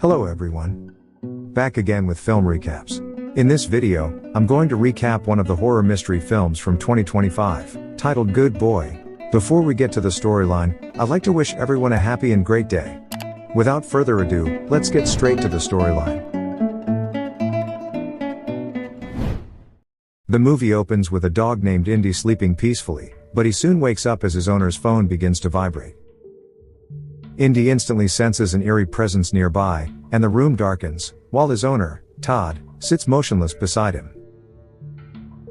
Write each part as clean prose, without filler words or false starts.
Hello everyone. Back again with film recaps. In this video, I'm going to recap one of the horror mystery films from 2025, titled Good Boy. Before we get to the storyline, I'd like to wish everyone a happy and great day. Without further ado, let's get straight to the storyline. The movie opens with a dog named Indy sleeping peacefully, but he soon wakes up as his owner's phone begins to vibrate. Indy instantly senses an eerie presence nearby, and the room darkens, while his owner, Todd, sits motionless beside him.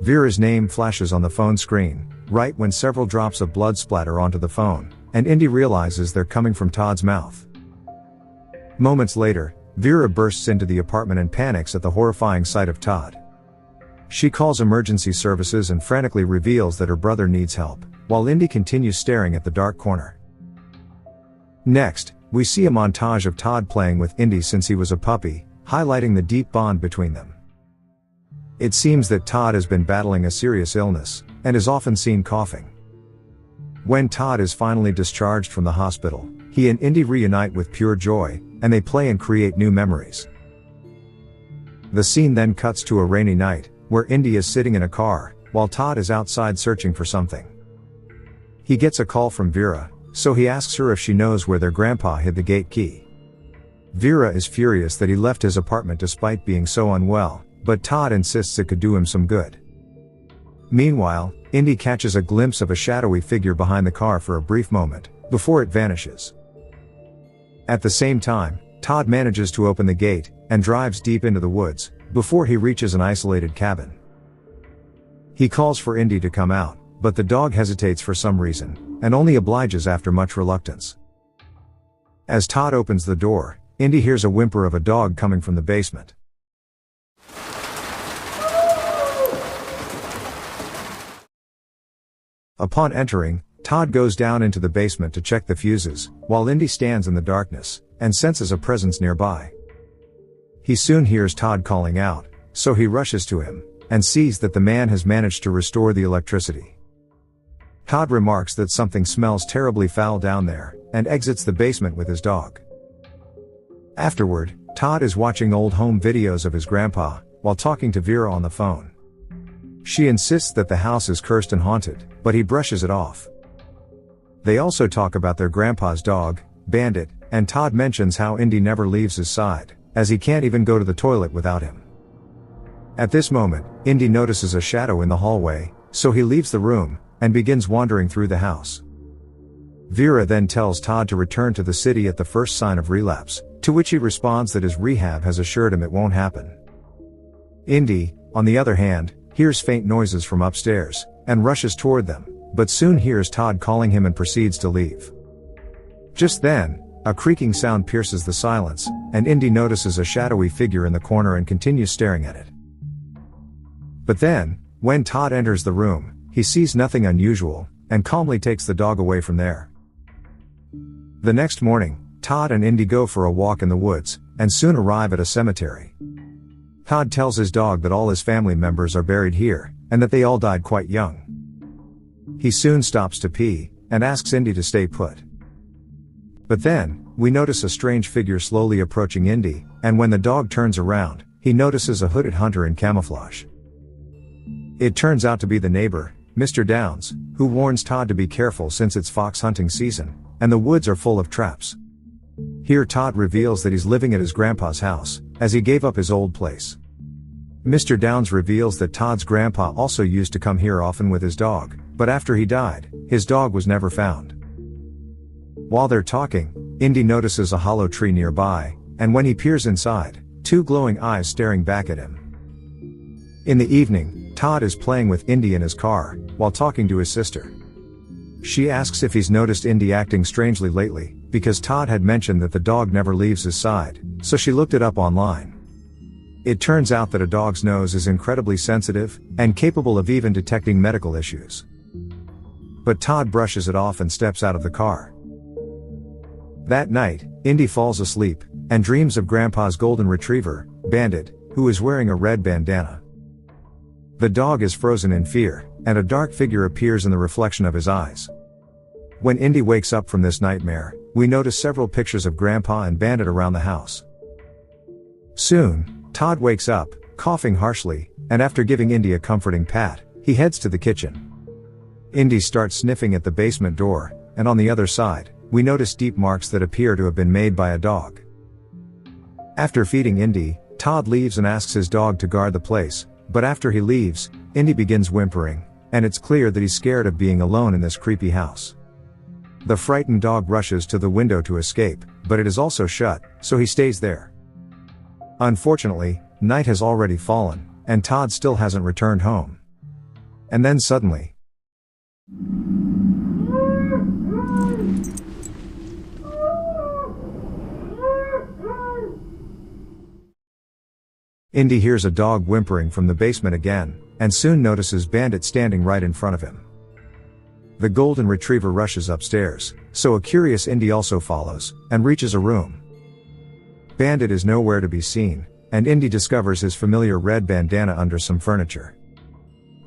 Vera's name flashes on the phone screen, right when several drops of blood splatter onto the phone, and Indy realizes they're coming from Todd's mouth. Moments later, Vera bursts into the apartment and panics at the horrifying sight of Todd. She calls emergency services and frantically reveals that her brother needs help, while Indy continues staring at the dark corner. Next, we see a montage of Todd playing with Indy since he was a puppy, highlighting the deep bond between them. It seems that Todd has been battling a serious illness, and is often seen coughing. When Todd is finally discharged from the hospital, he and Indy reunite with pure joy, and they play and create new memories. The scene then cuts to a rainy night, where Indy is sitting in a car, while Todd is outside searching for something. He gets a call from Vera, so he asks her if she knows where their grandpa hid the gate key. Vera is furious that he left his apartment despite being so unwell, but Todd insists it could do him some good. Meanwhile, Indy catches a glimpse of a shadowy figure behind the car for a brief moment, before it vanishes. At the same time, Todd manages to open the gate, and drives deep into the woods, before he reaches an isolated cabin. He calls for Indy to come out, but the dog hesitates for some reason, and only obliges after much reluctance. As Todd opens the door, Indy hears a whimper of a dog coming from the basement. Upon entering, Todd goes down into the basement to check the fuses, while Indy stands in the darkness, and senses a presence nearby. He soon hears Todd calling out, so he rushes to him, and sees that the man has managed to restore the electricity. Todd remarks that something smells terribly foul down there, and exits the basement with his dog. Afterward, Todd is watching old home videos of his grandpa, while talking to Vera on the phone. She insists that the house is cursed and haunted, but he brushes it off. They also talk about their grandpa's dog, Bandit, and Todd mentions how Indy never leaves his side, as he can't even go to the toilet without him. At this moment, Indy notices a shadow in the hallway, so he leaves the room, and begins wandering through the house. Vera then tells Todd to return to the city at the first sign of relapse, to which he responds that his rehab has assured him it won't happen. Indy, on the other hand, hears faint noises from upstairs, and rushes toward them, but soon hears Todd calling him and proceeds to leave. Just then, a creaking sound pierces the silence, and Indy notices a shadowy figure in the corner and continues staring at it. But then, when Todd enters the room, he sees nothing unusual, and calmly takes the dog away from there. The next morning, Todd and Indy go for a walk in the woods, and soon arrive at a cemetery. Todd tells his dog that all his family members are buried here, and that they all died quite young. He soon stops to pee, and asks Indy to stay put. But then, we notice a strange figure slowly approaching Indy, and when the dog turns around, he notices a hooded hunter in camouflage. It turns out to be the neighbor, Mr. Downs, who warns Todd to be careful since it's fox hunting season, and the woods are full of traps. Here Todd reveals that he's living at his grandpa's house, as he gave up his old place. Mr. Downs reveals that Todd's grandpa also used to come here often with his dog, but after he died, his dog was never found. While they're talking, Indy notices a hollow tree nearby, and when he peers inside, two glowing eyes staring back at him. In the evening, Todd is playing with Indy in his car, while talking to his sister. She asks if he's noticed Indy acting strangely lately, because Todd had mentioned that the dog never leaves his side, so she looked it up online. It turns out that a dog's nose is incredibly sensitive, and capable of even detecting medical issues. But Todd brushes it off and steps out of the car. That night, Indy falls asleep, and dreams of Grandpa's golden retriever, Bandit, who is wearing a red bandana. The dog is frozen in fear, and a dark figure appears in the reflection of his eyes. When Indy wakes up from this nightmare, we notice several pictures of Grandpa and Bandit around the house. Soon, Todd wakes up, coughing harshly, and after giving Indy a comforting pat, he heads to the kitchen. Indy starts sniffing at the basement door, and on the other side, we notice deep marks that appear to have been made by a dog. After feeding Indy, Todd leaves and asks his dog to guard the place, but after he leaves, Indy begins whimpering, and it's clear that he's scared of being alone in this creepy house. The frightened dog rushes to the window to escape, but it is also shut, so he stays there. Unfortunately, night has already fallen, and Todd still hasn't returned home. And then suddenly, Indy hears a dog whimpering from the basement again, and soon notices Bandit standing right in front of him. The golden retriever rushes upstairs, so a curious Indy also follows, and reaches a room. Bandit is nowhere to be seen, and Indy discovers his familiar red bandana under some furniture.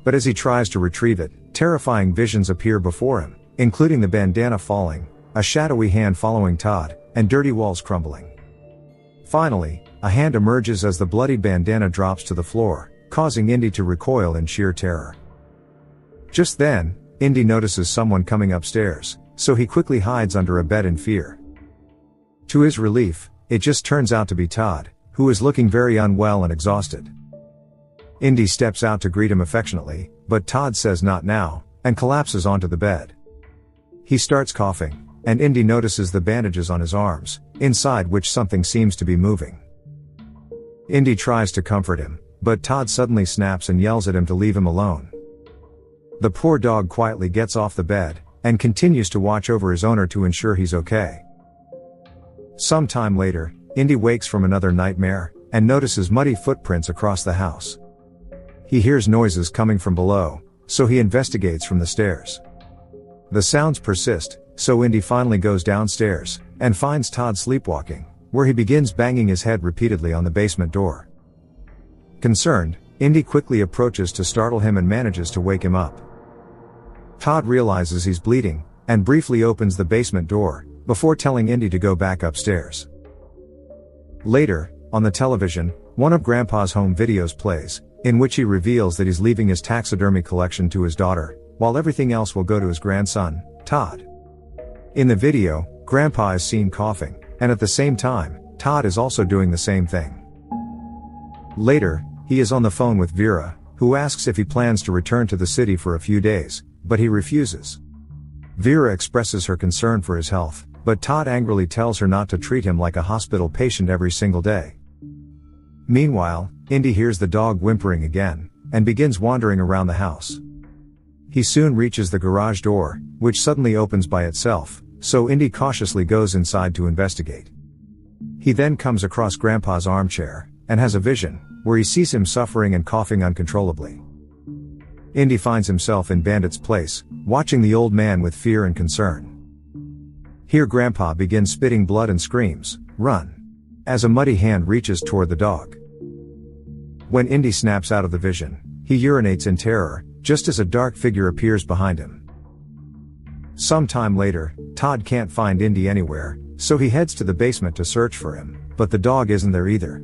But as he tries to retrieve it, terrifying visions appear before him, including the bandana falling, a shadowy hand following Todd, and dirty walls crumbling. Finally, a hand emerges as the bloody bandana drops to the floor, causing Indy to recoil in sheer terror. Just then, Indy notices someone coming upstairs, so he quickly hides under a bed in fear. To his relief, it just turns out to be Todd, who is looking very unwell and exhausted. Indy steps out to greet him affectionately, but Todd says not now, and collapses onto the bed. He starts coughing, and Indy notices the bandages on his arms, inside which something seems to be moving. Indy tries to comfort him, but Todd suddenly snaps and yells at him to leave him alone. The poor dog quietly gets off the bed, and continues to watch over his owner to ensure he's okay. Some time later, Indy wakes from another nightmare, and notices muddy footprints across the house. He hears noises coming from below, so he investigates from the stairs. The sounds persist, so Indy finally goes downstairs, and finds Todd sleepwalking, where he begins banging his head repeatedly on the basement door. Concerned, Indy quickly approaches to startle him and manages to wake him up. Todd realizes he's bleeding, and briefly opens the basement door, before telling Indy to go back upstairs. Later, on the television, one of Grandpa's home videos plays, in which he reveals that he's leaving his taxidermy collection to his daughter, while everything else will go to his grandson, Todd. In the video, Grandpa is seen coughing, and at the same time, Todd is also doing the same thing. Later, he is on the phone with Vera, who asks if he plans to return to the city for a few days, but he refuses. Vera expresses her concern for his health, but Todd angrily tells her not to treat him like a hospital patient every single day. Meanwhile, Indy hears the dog whimpering again, and begins wandering around the house. He soon reaches the garage door, which suddenly opens by itself, so Indy cautiously goes inside to investigate. He then comes across Grandpa's armchair, and has a vision, where he sees him suffering and coughing uncontrollably. Indy finds himself in Bandit's place, watching the old man with fear and concern. Here Grandpa begins spitting blood and screams, "Run!" as a muddy hand reaches toward the dog. When Indy snaps out of the vision, he urinates in terror, just as a dark figure appears behind him. Some time later, Todd can't find Indy anywhere, so he heads to the basement to search for him, but the dog isn't there either.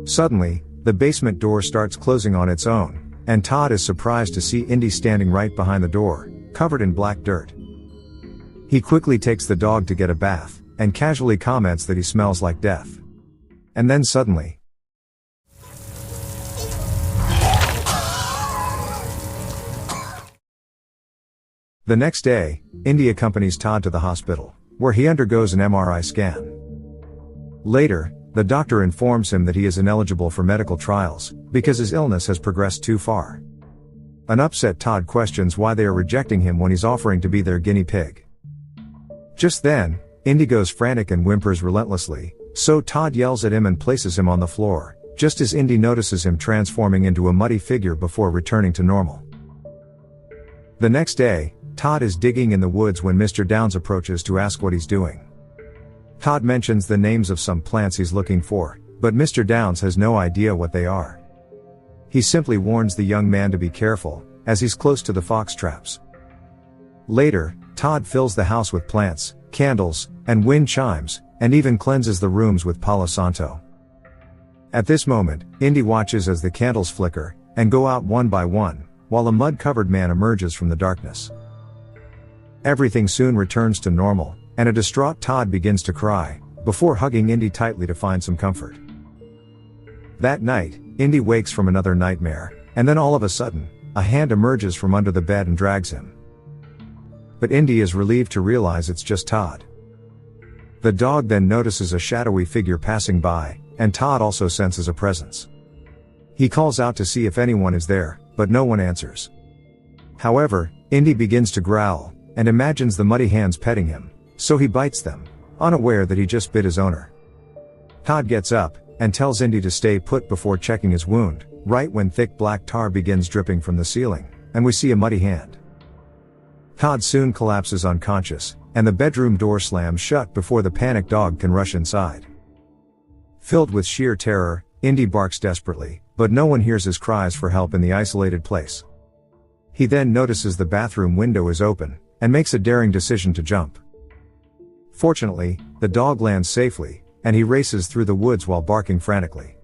Suddenly, the basement door starts closing on its own, and Todd is surprised to see Indy standing right behind the door, covered in black dirt. He quickly takes the dog to get a bath, and casually comments that he smells like death. And then suddenly, the next day, Indy accompanies Todd to the hospital, where he undergoes an MRI scan. Later, the doctor informs him that he is ineligible for medical trials, because his illness has progressed too far. An upset Todd questions why they are rejecting him when he's offering to be their guinea pig. Just then, Indy goes frantic and whimpers relentlessly, so Todd yells at him and places him on the floor, just as Indy notices him transforming into a muddy figure before returning to normal. The next day, Todd is digging in the woods when Mr. Downs approaches to ask what he's doing. Todd mentions the names of some plants he's looking for, but Mr. Downs has no idea what they are. He simply warns the young man to be careful, as he's close to the fox traps. Later, Todd fills the house with plants, candles, and wind chimes, and even cleanses the rooms with Palo Santo. At this moment, Indy watches as the candles flicker and go out one by one, while a mud-covered man emerges from the darkness. Everything soon returns to normal, and a distraught Todd begins to cry, before hugging Indy tightly to find some comfort. That night, Indy wakes from another nightmare, and then all of a sudden, a hand emerges from under the bed and drags him. But Indy is relieved to realize it's just Todd. The dog then notices a shadowy figure passing by, and Todd also senses a presence. He calls out to see if anyone is there, but no one answers. However, Indy begins to growl, and imagines the muddy hands petting him, so he bites them, unaware that he just bit his owner. Todd gets up, and tells Indy to stay put before checking his wound, right when thick black tar begins dripping from the ceiling, and we see a muddy hand. Todd soon collapses unconscious, and the bedroom door slams shut before the panicked dog can rush inside. Filled with sheer terror, Indy barks desperately, but no one hears his cries for help in the isolated place. He then notices the bathroom window is open, and makes a daring decision to jump. Fortunately, the dog lands safely, and he races through the woods while barking frantically.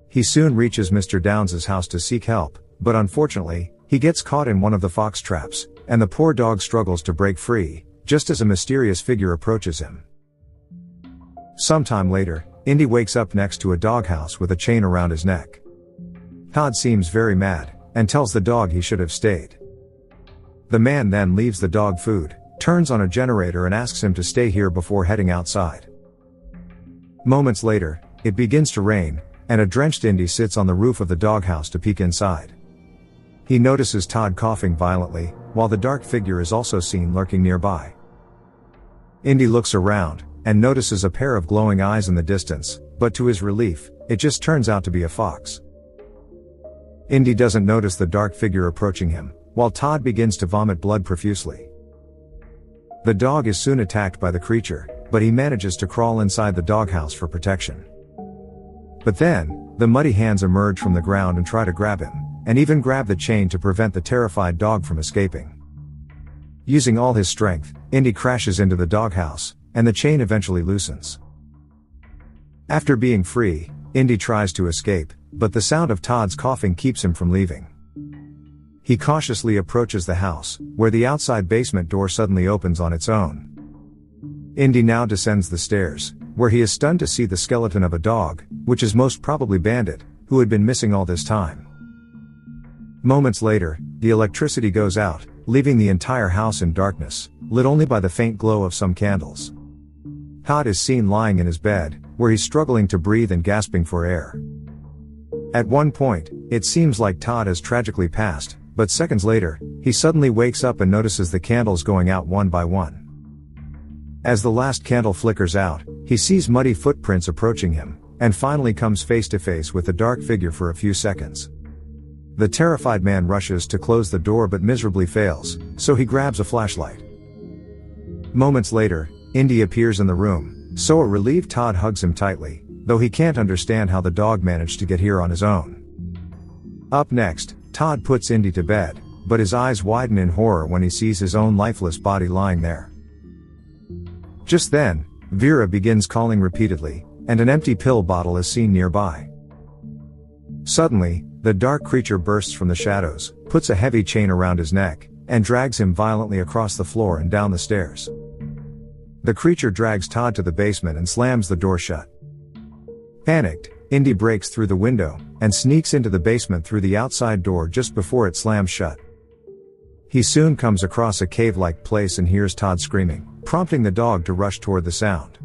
He soon reaches Mr. Downs' house to seek help, but unfortunately, he gets caught in one of the fox traps, and the poor dog struggles to break free, just as a mysterious figure approaches him. Sometime later, Indy wakes up next to a doghouse with a chain around his neck. Todd seems very mad, and tells the dog he should have stayed. The man then leaves the dog food, turns on a generator and asks him to stay here before heading outside. Moments later, it begins to rain, and a drenched Indy sits on the roof of the doghouse to peek inside. He notices Todd coughing violently, while the dark figure is also seen lurking nearby. Indy looks around, and notices a pair of glowing eyes in the distance, but to his relief, it just turns out to be a fox. Indy doesn't notice the dark figure approaching him, while Todd begins to vomit blood profusely. The dog is soon attacked by the creature, but he manages to crawl inside the doghouse for protection. But then, the muddy hands emerge from the ground and try to grab him, and even grab the chain to prevent the terrified dog from escaping. Using all his strength, Indy crashes into the doghouse, and the chain eventually loosens. After being free, Indy tries to escape, but the sound of Todd's coughing keeps him from leaving. He cautiously approaches the house, where the outside basement door suddenly opens on its own. Indy now descends the stairs, where he is stunned to see the skeleton of a dog, which is most probably Bandit, who had been missing all this time. Moments later, the electricity goes out, leaving the entire house in darkness, lit only by the faint glow of some candles. Todd is seen lying in his bed, where he's struggling to breathe and gasping for air. At one point, it seems like Todd has tragically passed, but seconds later, he suddenly wakes up and notices the candles going out one by one. As the last candle flickers out, he sees muddy footprints approaching him, and finally comes face to face with the dark figure for a few seconds. The terrified man rushes to close the door but miserably fails, so he grabs a flashlight. Moments later, Indy appears in the room, so a relieved Todd hugs him tightly, though he can't understand how the dog managed to get here on his own. Up next, Todd puts Indy to bed, but his eyes widen in horror when he sees his own lifeless body lying there. Just then, Vera begins calling repeatedly, and an empty pill bottle is seen nearby. Suddenly, the dark creature bursts from the shadows, puts a heavy chain around his neck, and drags him violently across the floor and down the stairs. The creature drags Todd to the basement and slams the door shut. Panicked, Indy breaks through the window, and sneaks into the basement through the outside door just before it slams shut. He soon comes across a cave-like place and hears Todd screaming, prompting the dog to rush toward the sound.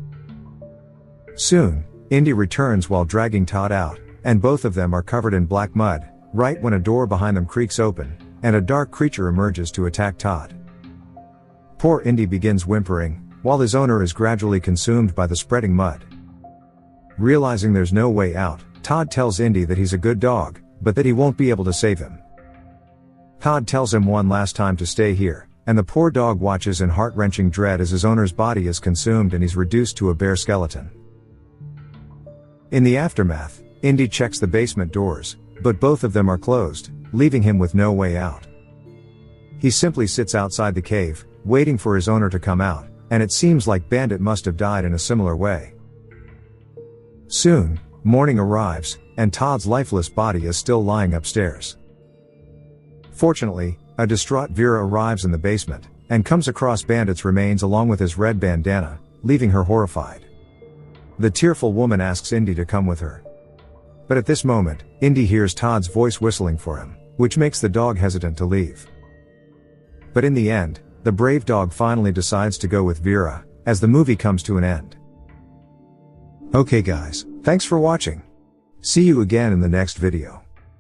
Soon, Indy returns while dragging Todd out, and both of them are covered in black mud, right when a door behind them creaks open, and a dark creature emerges to attack Todd. Poor Indy begins whimpering, while his owner is gradually consumed by the spreading mud. Realizing there's no way out, Todd tells Indy that he's a good dog, but that he won't be able to save him. Todd tells him one last time to stay here, and the poor dog watches in heart-wrenching dread as his owner's body is consumed and he's reduced to a bare skeleton. In the aftermath, Indy checks the basement doors, but both of them are closed, leaving him with no way out. He simply sits outside the cave, waiting for his owner to come out, and it seems like Bandit must have died in a similar way. Soon, Morning arrives, and Todd's lifeless body is still lying upstairs. Fortunately, a distraught Vera arrives in the basement, and comes across Bandit's remains along with his red bandana, leaving her horrified. The tearful woman asks Indy to come with her. But at this moment, Indy hears Todd's voice whistling for him, which makes the dog hesitant to leave. But in the end, the brave dog finally decides to go with Vera, as the movie comes to an end. Okay guys, thanks for watching. See you again in the next video.